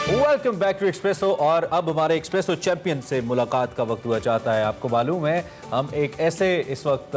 Welcome back to espresso. और अब हमारे एक्सप्रेसो चैंपियन से मुलाकात का वक्त हुआ चाहता है। आपको मालूम है हम एक ऐसे इस वक्त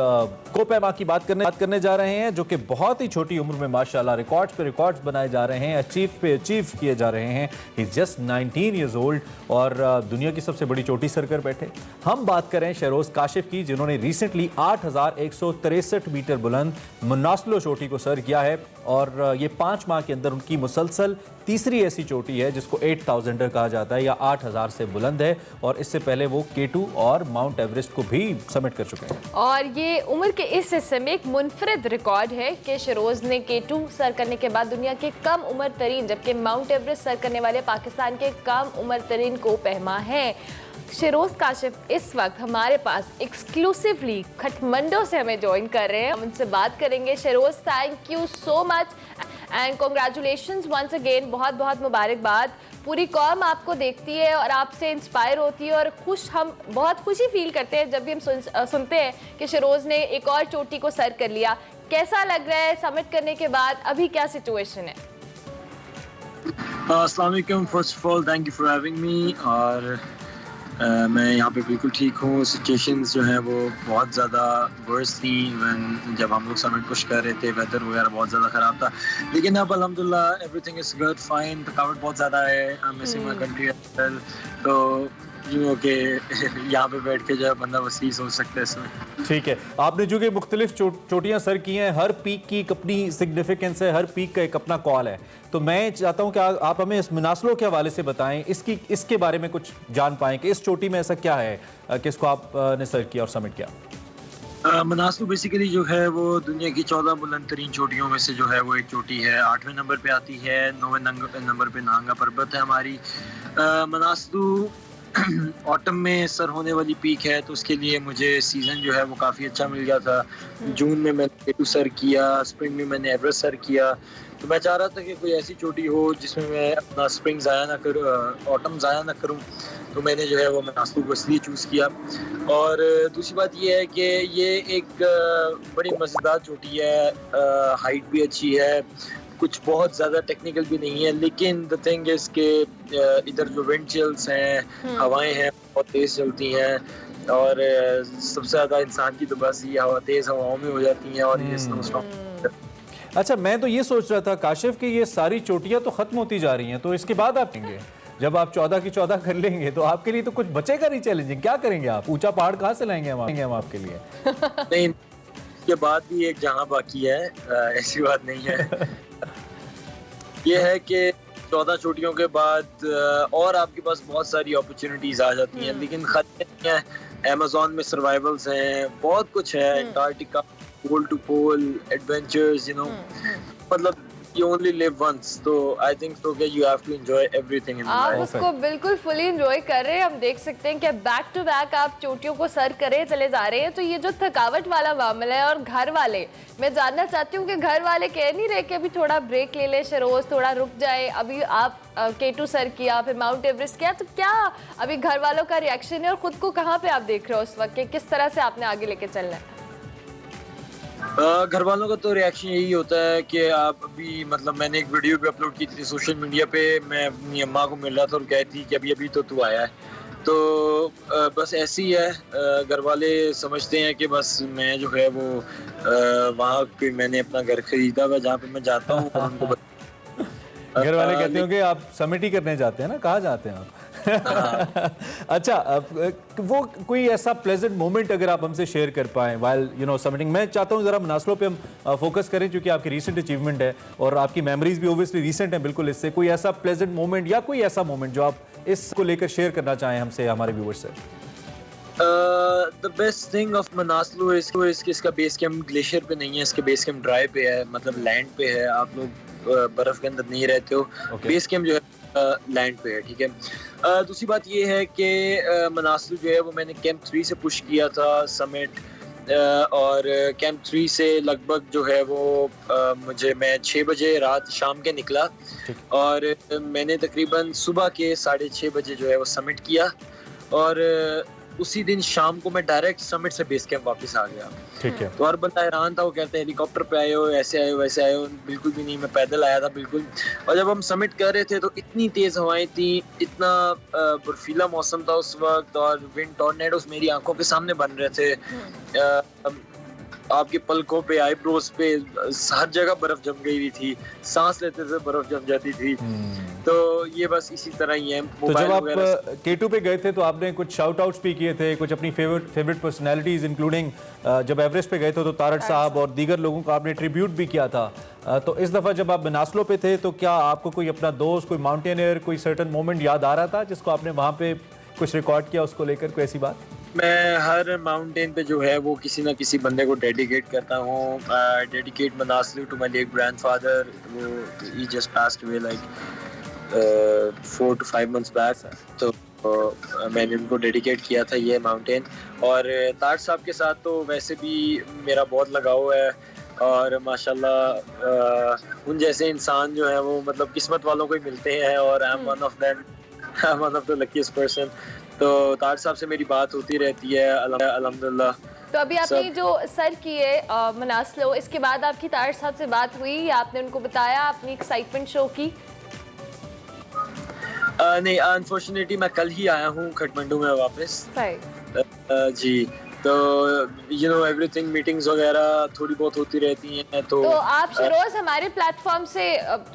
कोपेमा की बात करने जा रहे हैं जो कि बहुत ही छोटी उम्र में माशाल्लाह रिकॉर्ड्स पे रिकॉर्ड्स बनाए जा रहे हैं, अचीव किए जा रहे हैं। He is just 19 years old और दुनिया की सबसे बड़ी चोटी सर कर बैठे। हम बात करें शहरोज काशिफ की, जिन्होंने रिसेंटली 8,163 मीटर बुलंद मनासलो चोटी को सर किया है और ये 5 माह के अंदर उनकी मुसलसल तीसरी ऐसी चोटी है जिसको 8,000 कहा जाता है या 8,000 से बुलंद है। और इससे पहले वो K2 और माउंट एवरेस्ट को भी समिट कर चुके हैं। और ये उम्र के इस हिस्से में एक मुनफरिद रिकॉर्ड है कि शरोज ने K2 सर करने के बाद दुनिया के कम उम्र तरीन, जबकि माउंट एवरेस्ट सर करने वाले पाकिस्तान के कम उम्र तरीन कोपेमा है। शरोज काशिफ इस वक्त हमारे पास एक्सक्लूसिवली खटमंडो से हमें ज्वाइन कर रहे हैं। हम उनसे बात करेंगे। Saroj, thank you so much and congratulations once again. बहुत बहुत मुबारकबाद। पूरी कौम आपको देखती है और आपसे इंस्पायर होती है और हम बहुत खुशी फील करते हैं जब भी हम सुनते हैं कि शरोज ने एक और चोटी को सर कर लिया। कैसा लग रहा है समिट करने के बाद? अभी क्या सिचुएशन है? अस्सलाम वालेकुम। First of all thank you for having me. और मैं यहाँ पे बिल्कुल ठीक हूँ। सिचुएशंस जो हैं वो बहुत ज़्यादा वर्स थी जब हम लोग समिट पुश कर रहे थे। वेदर वगैरह बहुत ज़्यादा ख़राब था, लेकिन अब अल्हम्दुलिल्लाह एवरीथिंग इज़ गुड, फाइन। थकावट बहुत ज़्यादा है। I am missing my country as well. तो कि यहाँ पे बैठ के जो है बंदा वसी सोच सकता है इसमें। ठीक है, आपने जो कि मुख्तलिफ चोटियाँ सर की हैं, हर पीक की एक अपनी सिग्निफिकेंस है, हर पीक का एक अपना कॉल है। तो मैं चाहता हूँ कि आप हमें इस मनासलो के हवाले से बताएं, इसके बारे में कुछ जान पाएं कि इस चोटी में ऐसा क्या है कि इसको आपने सर किया और समिट किया। मनासलो बेसिकली जो है वो दुनिया की 14 बुलंद तरीन चोटियों में से जो है वो एक चोटी है। 8वें नंबर पे आती है। 9वें नंबर पे नाहंगा पर्वत है हमारी। मनासलो ऑटम में सर होने वाली पीक है, तो उसके लिए मुझे सीज़न जो है वो काफ़ी अच्छा मिल गया था। जून में मैंने K2 सर किया, स्प्रिंग में मैंने एवरेस्ट सर किया। तो मैं चाह रहा था कि कोई ऐसी चोटी हो जिसमें मैं अपना स्प्रिंग ज़ाया ना करूँ, ऑटम ज़ाया ना करूँ। तो मैंने जो है वो मनासलो को इसलिए चूज़ किया। और दूसरी बात ये है कि ये एक बड़ी मज़ेदार चोटी है। हाइट भी अच्छी है, कुछ बहुत ज़्यादा टेक्निकल भी नहीं है, लेकिन द थिंग इज़ के इधर जो विंड चिल्स हैं, हवाएं हैं बहुत तेज़ चलती हैं। और सबसे ज़्यादा इंसान की तो बस ये हवा तेज़ हवाओं में हो जाती हैं और ये स्नोस्टॉर्म। अच्छा, मैं तो ये सोच रहा था काशिफ कि ये सारी चोटियाँ तो ख़त्म होती जा रही हैं, तो इसके बाद आप करेंगे जब आप 14 की 14 कर लेंगे तो आपके लिए तो कुछ बचेगा नहीं चैलेंजिंग। क्या करेंगे आप? ऊंचा पहाड़ कहाँ से लाएंगे हम आपके लिए? नहीं, के बाद भी एक जहां बाकी है, ऐसी बात नहीं है। ये है कि 14 चोटियों के बाद और आपके पास बहुत सारी अपॉर्चुनिटीज आ जाती हैं, लेकिन खतरे नहीं है। अमेज़न में सर्वाइवल्स हैं, बहुत कुछ है। Antarctica, pole to pole adventures, मतलब you only live once, तो I think so कि you have to enjoy everything in life। आप उसको बिल्कुल फुली एंजॉय कर रहे हैं। हम देख सकते हैं कि बैक टू बैक आप चोटियों को सर करे चले जा रहे हैं। तो ये जो थकावट वाला मामला है, और घर वाले, मैं जानना चाहती हूँ कि घर वाले कह नहीं रहे कि अभी थोड़ा ब्रेक ले ले शरोज, थोड़ा रुक जाए? अभी आप K2 सर किया, फिर माउंट एवरेस्ट किया, तो क्या अभी घर वालों का रिएक्शन है और खुद को कहाँ पे आप देख रहे हो उस वक्त, किस तरह से आपने आगे लेके चलना है? घर वालों का तो रिएक्शन यही होता है कि आप अभी, मतलब मैंने एक वीडियो भी अपलोड की थी सोशल मीडिया पे। मैं अपनी अम्मा को मिल रहा था और कहती कि अभी तो तू आया है। तो बस ऐसे ही है। घर वाले समझते हैं कि बस मैं जो है वो वहाँ पे मैंने अपना घर खरीदा हुआ जहाँ पे मैं जाता हूँ। घर वाले कहते हो कि आप समिट ही करने जाते हैं ना, कहाँ जाते हैं आप? अच्छा, वो कोई ऐसा प्लेजेंट मोमेंट अगर आप हमसे शेयर कर पाएं व्हाइल समिटिंग। मैं चाहता हूं जरा मनासलो पे हम फोकस करें क्योंकि आपकी रीसेंट अचीवमेंट है और आपकी मेमोरीज भी ओब्वियसली रीसेंट है बिल्कुल। इससे कोई ऐसा प्लेजेंट मोमेंट या कोई ऐसा मोमेंट जो आप इसको लेकर शेयर करना चाहें हमसे, हमारे व्यूअर्स से। द बेस्ट थिंग ऑफ मनासलो इसका बेस कैंप ग्लेशियर पे नहीं है, इसके बेस कैंप ड्राई पे है, मतलब लैंड पे है। आप लोग बर्फ के अंदर नहीं रहते हो। बेस कैंप जो है लैंड पे है, ठीक है। दूसरी बात ये है कि मनासलो जो है वो मैंने कैंप 3 से पुश किया था समिट। और कैंप 3 से लगभग जो है वो मैं 6 बजे रात शाम के निकला और मैंने तकरीबन सुबह के 6:30 बजे जो है वो समिट किया। और उसी दिन शाम को मैं डायरेक्ट समिट से बेस कैंप वापस आ गया। ठीक है। तो हर बंदा हैरान था, वो कहते हैं हेलीकॉप्टर पे आए हो, ऐसे आए हो, वैसे आए हो। बिल्कुल भी नहीं, मैं पैदल आया था बिल्कुल। और जब हम समिट कर रहे थे तो इतनी तेज हवाएं थी, इतना बर्फीला मौसम था उस वक्त, और विंड टॉर्नेडोस मेरी आंखों के सामने बन रहे थे। आपके पलकों पे, आईब्रोज पे, हर जगह बर्फ जम गई हुई थी, सांस लेते थे बर्फ जम जाती थी। तो ये बस इसी तरह ही है। तो जब आप K2 पे गए थे तो आपने कुछ शाउट आउट्स भी किए थे, कुछ अपनी फेवरेट पर्सनैलिटीज इंक्लूडिंग जब एवरेस्ट पे गए थे तो तारड़ साहब और दीगर लोगों का आपने ट्रिब्यूट भी किया था। तो इस दफ़ा जब आप मनासलो पे थे तो क्या आपको कोई अपना दोस्त, कोई माउंटेनियर, कोई सर्टन मोमेंट याद आ रहा था जिसको आपने वहाँ पे कुछ रिकॉर्ड किया, उसको लेकर कोई ऐसी बात? मैं हर माउंटेन पे जो है वो किसी ना किसी बंदे को डेडिकेट करता हूँ। Dedicate Manaslu to my late grandfather, वो he just passed away like 4 to 5 months back. तो मैंने उनको डेडिकेट किया था ये माउंटेन। और तार साहब के साथ तो वैसे भी मेरा बहुत लगाव है, और माशाल्लाह उन जैसे इंसान जो है वो मतलब किस्मत वालों को ही मिलते हैं, और I am one of them, one of the luckiest person. तो तार साहब से मेरी बात होती रहती है अल्हम्दुलिल्लाह। तो अभी आपने जो सर की है मनासलो, इसके बाद आपकी तार साहब से बात हुई या आपने उनको बताया, अपनी एक्साइटमेंट शो की? नहीं, अनफॉर्चुनेटली मैं कल ही आया हूँ काठमांडू में वापस। जी, तो यू नो एवरीथिंग, मीटिंग्स वगैरह थोड़ी बहुत होती रहती हैं। तो आप शरोज हमारे प्लेटफॉर्म से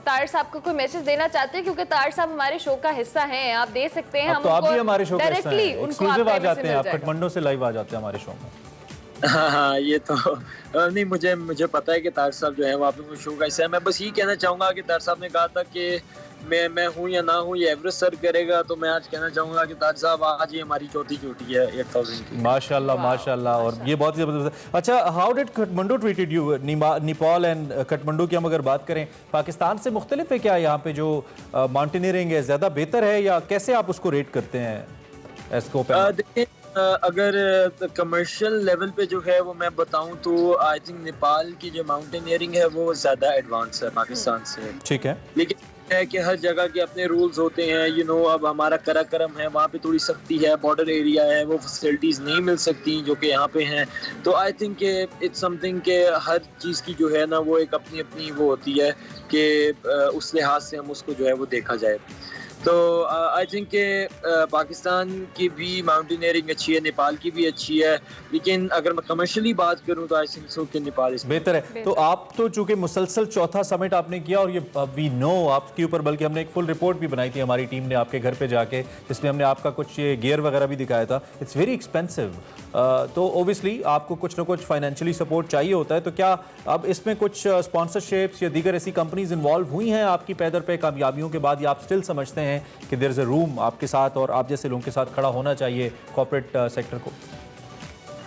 तार साहब को कोई मैसेज देना चाहते हैं, क्योंकि तार साहब हमारे शो का हिस्सा हैं, आप दे सकते हैं। हम तो आप भी हमारे शो का हिस्सा हैं, एक्सक्लूसिव आ जाते हैं, आप काठमांडू से लाइव आ जाते हैं हमारे शो में। हाँ, ये तो नहीं, मुझे पता है कि तार साहब जो है वो आपके शो का हिस्सा है। मैं बस यही कहना चाहूँगा कि तार साहब ने कहा था कि मैं हूँ या ना हूँ, ये एवरेस्ट सर करेगा। तो मैं आज कहना चाहूँगा कि ताज साहब आज ये हमारी चौथी चोटी है 1000 की। माशाल्लाह माशाल्लाह, और ये बहुत ही ज़बरदस्त। अच्छा, how did Kathmandu treated you? Nepal and Kathmandu की हम अगर बात करें, पाकिस्तान से मुख्तलिफ है क्या यहाँ पे जो माउंटेनियरिंग है, ज़्यादा बेहतर है या कैसे आप उसको रेट करते हैं? देखिए, अगर कमर्शियल लेवल पे जो है वो मैं बताऊं तो आई थिंक नेपाल की जो माउंटेनियरिंग है वो ज़्यादा एडवांस है पाकिस्तान से। ठीक है, लेकिन है कि हर जगह के अपने रूल्स होते हैं। यू नो, अब हमारा कराकरम है, वहाँ पे थोड़ी सख्ती है, बॉर्डर एरिया है, वो फैसिलिटीज़ नहीं मिल सकती जो कि यहाँ पे हैं। तो आई थिंक इट्स समथिंग के हर चीज़ की जो है ना वो एक अपनी अपनी वो होती है कि उस लिहाज से हम उसको जो है वो देखा जाए। तो आई थिंक पाकिस्तान की भी माउंटेनियरिंग अच्छी है, नेपाल की भी अच्छी है, लेकिन अगर मैं कमर्शियली बात करूं तो आई थिंक सो कि नेपाल बेहतर है। तो आप तो चूंकि मुसलसल चौथा समिट आपने किया, और ये वी नो आपके ऊपर, बल्कि हमने एक फुल रिपोर्ट भी बनाई थी हमारी टीम ने आपके घर पे जाके, जिसमें हमने आपका कुछ ये गियर वगैरह भी दिखाया था। It's very expensive. तो ओबियसली आपको कुछ ना कुछ फाइनेंशियली सपोर्ट चाहिए होता है। तो क्या अब इसमें कुछ स्पॉन्सरशिप्स या दीगर ऐसी कंपनीज इन्वॉल्व हुई हैं आपकी पैदर पे कामयाबियों के बाद, या आप स्टिल समझते हैं कि देयर इज अ रूम आपके साथ और आप जैसे लोगों के साथ खड़ा होना चाहिए कॉर्पोरेट सेक्टर को?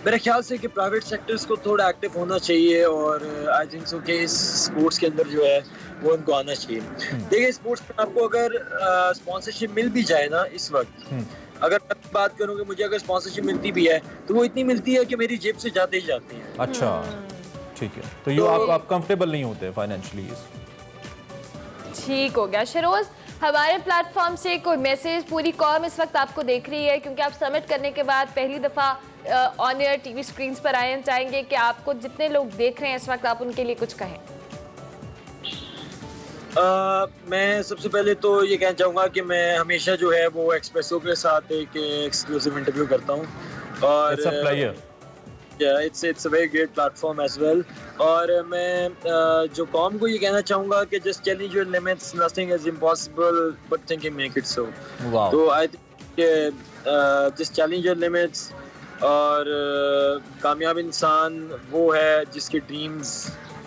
मेरे ख्याल से कि प्राइवेट सेक्टर्स को थोड़ा एक्टिव होना चाहिए, और आई थिंक सो कि इस स्पोर्ट्स के अंदर जो है वो उनको आना चाहिए। देखिए, स्पोर्ट्स में आपको अगर स्पॉन्सरशिप मिल भी जाए ना इस वक्त, अगर मैं बात करूँ कि मुझे अगर स्पॉन्सरशिप मिलती भी है तो वो इतनी मिलती है कि मेरी जेब से जाते ही जाते हैं। अच्छा, ठीक है। तो ये आप कंफर्टेबल नहीं होते फाइनेंशियली? ठीक हो गया। शरोज, हमारे प्लेटफॉर्म से कोई मैसेज? पूरी कौम इस वक्त आपको देख रही है, क्योंकि आप समिट करने के बाद पहली दफ़ा ऑन एयर टीवी स्क्रीन पर आए हैं। चाहेंगे कि आपको जितने लोग देख रहे हैं इस वक्त, आप उनके लिए कुछ कहें। मैं सबसे पहले तो ये कहना चाहूँगा कि मैं हमेशा जो है वो एक्सप्रेसो के साथ एक एक्सक्लूसिव इंटरव्यू करता हूँ, और it's a very great platform as well. और मैं जो कॉम को ये कहना चाहूँगा कि just challenge your limits, nothing is impossible but think you make it so. तो I think just challenge your limits, और कामयाब इंसान वो है जिसके ड्रीम्स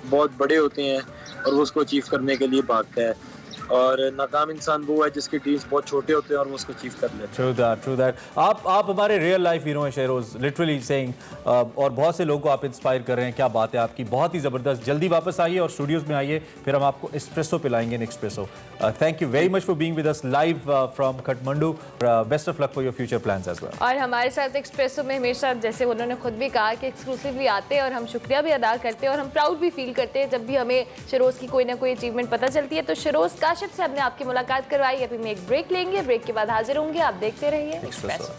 बहुत बड़े होते हैं और वो उसको अचीव करने के लिए भागता है, और नाकाम इंसान वो है जिसके ड्रीम्स बहुत छोटे होते हैं और वो उसको अचीव कर लेते हैं। True that. आप हमारे रियल लाइफ हीरो हैं शेरोज, लिटरली सेइंग, और बहुत से लोगों को आप इंस्पायर कर रहे हैं। क्या बात है आपकी, बहुत ही ज़बरदस्त। जल्दी वापस आइए और स्टूडियोज़ में आइए, फिर हम आपको एस्प्रेसो पिलाएंगे in Expresso. Thank you very much for being with us live from Kathmandu. Best of luck for your future plans as well. और हमारे साथ एक्सप्रेसो में हमेशा, जैसे उन्होंने खुद भी कहा, कि एक्सक्लूसिवली आते हैं, और हम शुक्रिया भी अदा करते हैं और हम प्राउड भी फील करते हैं जब भी हमें शरोज की कोई ना कोई अचीवमेंट पता चलती है। तो शरोज काशिफ से हमने आपकी मुलाकात करवाई। अभी हम एक ब्रेक लेंगे, ब्रेक के बाद हाजिर होंगे। आप देखते रहिए एक्सप्रेसो।